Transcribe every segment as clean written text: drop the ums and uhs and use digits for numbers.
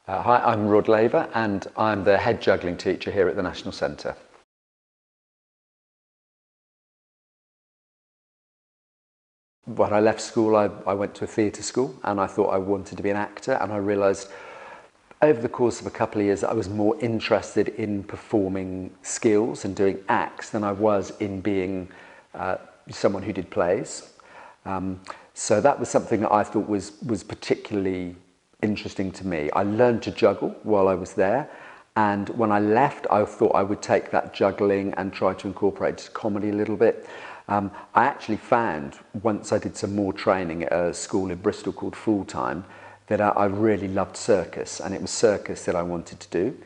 Hi, I'm Rod Laver and I'm the head juggling teacher here at the National Centre. When I left school, I went to a theatre school and I thought I wanted to be an actor, and I realised over the course of a couple of years I was more interested in performing skills and doing acts than I was in being someone who did plays. So that was something that I thought was particularly interesting to me. I learned to juggle while I was there, and when I left I thought I would take that juggling and try to incorporate comedy a little bit. I actually found, once I did some more training at a school in Bristol called Full Time, that I really loved circus, and it was circus that I wanted to do.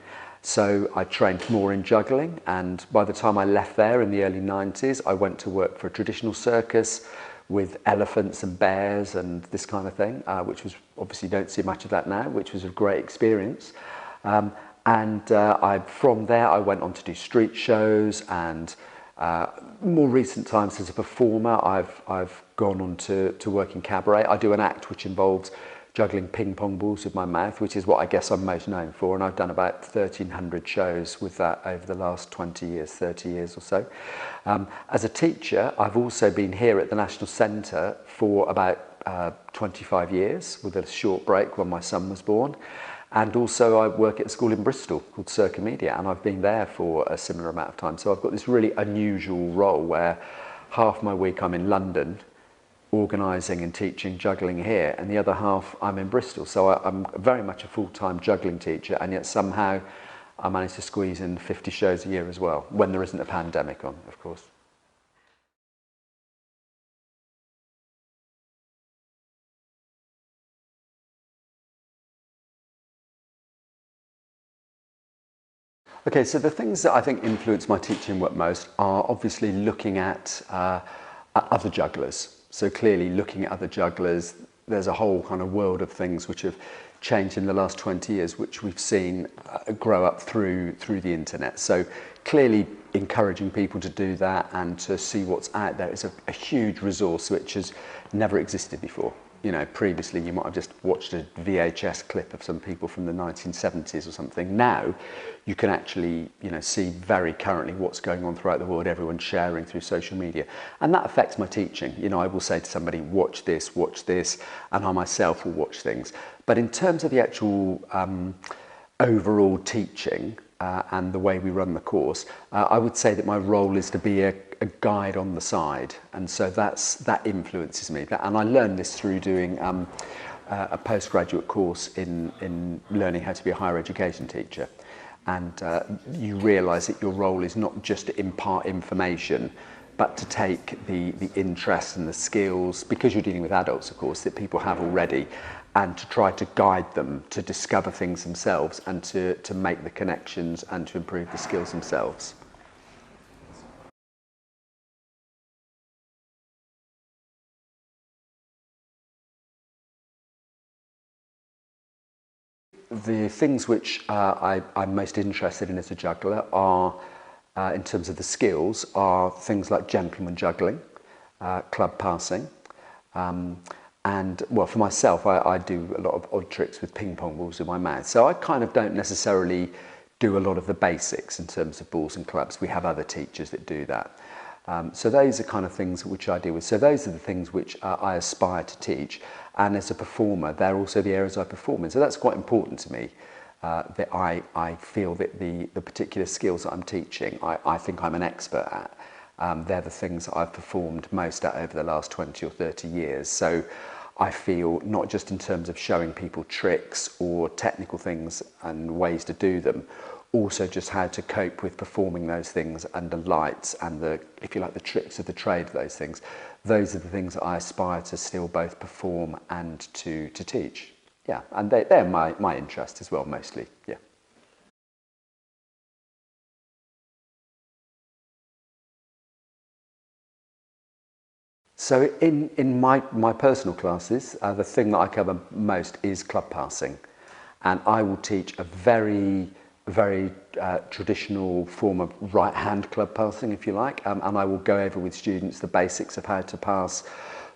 So I trained more in juggling, and by the time I left there in the early 90s, I went to work for a traditional circus with elephants and bears and this kind of thing, which was, obviously you don't see much of that now, which was a great experience. From there I went on to do street shows, and more recent times as a performer I've gone on to work in cabaret. I do an act which involves juggling ping pong balls with my mouth, which is what I guess I'm most known for, and I've done about 1,300 shows with that over the last 20 years, 30 years or so. As a teacher, I've also been here at the National Centre for about 25 years, with a short break when my son was born. And also I work at a school in Bristol called Circus Media, and I've been there for a similar amount of time. So I've got this really unusual role where half my week I'm in London organising and teaching juggling here, and the other half I'm in Bristol. So I'm very much a full-time juggling teacher, and yet somehow I manage to squeeze in 50 shows a year as well, when there isn't a pandemic on, of course. Okay, so the things that I think influence my teaching work most are obviously looking at other jugglers. So clearly looking at other jugglers, there's a whole kind of world of things which have changed in the last 20 years, which we've seen grow up through the internet. So clearly encouraging people to do that and to see what's out there is a huge resource which has never existed before. You know, previously you might have just watched a VHS clip of some people from the 1970s or something. Now you can actually, you know, see very currently what's going on throughout the world, everyone sharing through social media. And that affects my teaching. You know, I will say to somebody, watch this, and I myself will watch things. But in terms of the actual overall teaching and the way we run the course, I would say that my role is to be a guide on the side, and so that influences me. And I learned this through doing a postgraduate course in learning how to be a higher education teacher. And you realise that your role is not just to impart information, but to take the interests and the skills, because you're dealing with adults, of course, that people have already, and to try to guide them to discover things themselves and to make the connections and to improve the skills themselves. The things which I'm most interested in as a juggler are, in terms of the skills, are things like gentleman juggling, club passing, and well, for myself, I do a lot of odd tricks with ping pong balls in my mouth. So I kind of don't necessarily do a lot of the basics in terms of balls and clubs. We have other teachers that do that. So those are kind of things which I deal with. So those are the things which I aspire to teach. And as a performer, they're also the areas I perform in. So that's quite important to me, that I feel that the particular skills that I'm teaching, I think I'm an expert at. They're the things that I've performed most at over the last 20 or 30 years. So I feel, not just in terms of showing people tricks or technical things and ways to do them, also just how to cope with performing those things under lights and the, if you like, the tricks of the trade of those things. Those are the things that I aspire to still both perform and to teach. Yeah, and they're my interest as well, mostly, yeah. So in my personal classes, the thing that I cover most is club passing. And I will teach a very traditional form of right-hand club passing, if you like, and I will go over with students the basics of how to pass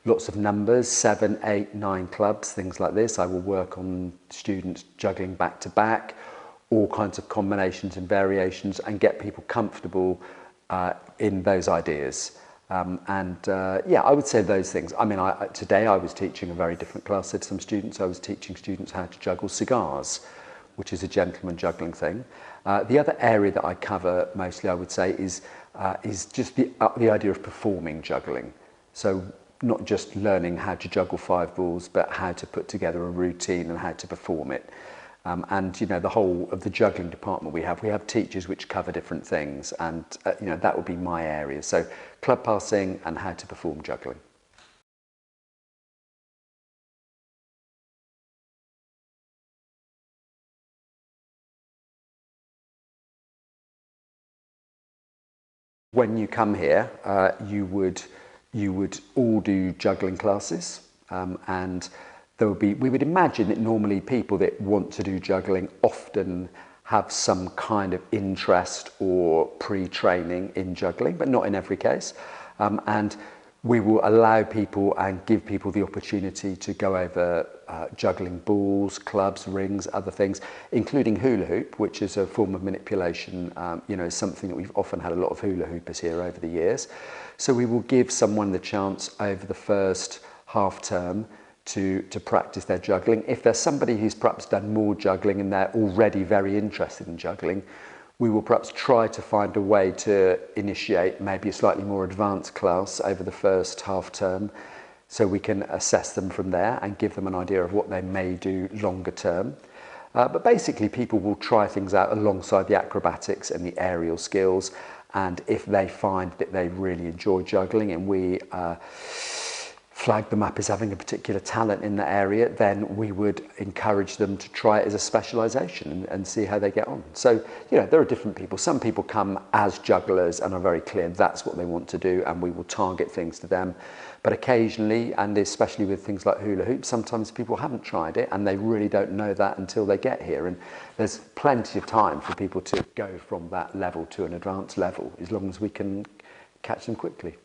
lots of numbers, 7, 8, 9 clubs, things like this. I will work on students juggling back to back, all kinds of combinations and variations, and get people comfortable in those ideas. Yeah, I would say those things. I mean, today I was teaching a very different class to some students. I was teaching students how to juggle cigars, which is a gentleman juggling thing. The other area that I cover mostly, I would say, is just the idea of performing juggling. So not just learning how to juggle 5 balls, but how to put together a routine and how to perform it. And you know, the whole of the juggling department we have teachers which cover different things, and you know, that would be my area. So club passing and how to perform juggling. When you come here, you would all do juggling classes, and there would be, we would imagine that normally people that want to do juggling often have some kind of interest or pre-training in juggling, but not in every case. And we will allow people and give people the opportunity to go over juggling balls, clubs, rings, other things, including hula hoop, which is a form of manipulation, you know, something that we've often had a lot of hula hoopers here over the years. So we will give someone the chance over the first half term to practice their juggling. If there's somebody who's perhaps done more juggling and they're already very interested in juggling, we will perhaps try to find a way to initiate maybe a slightly more advanced class over the first half term, so we can assess them from there and give them an idea of what they may do longer term. But basically people will try things out alongside the acrobatics and the aerial skills, and if they find that they really enjoy juggling and we flag them up as having a particular talent in the area, then we would encourage them to try it as a specialisation and see how they get on. So, you know, there are different people. Some people come as jugglers and are very clear that's what they want to do, and we will target things to them. But occasionally, and especially with things like hula hoop, sometimes people haven't tried it and they really don't know that until they get here. And there's plenty of time for people to go from that level to an advanced level, as long as we can catch them quickly.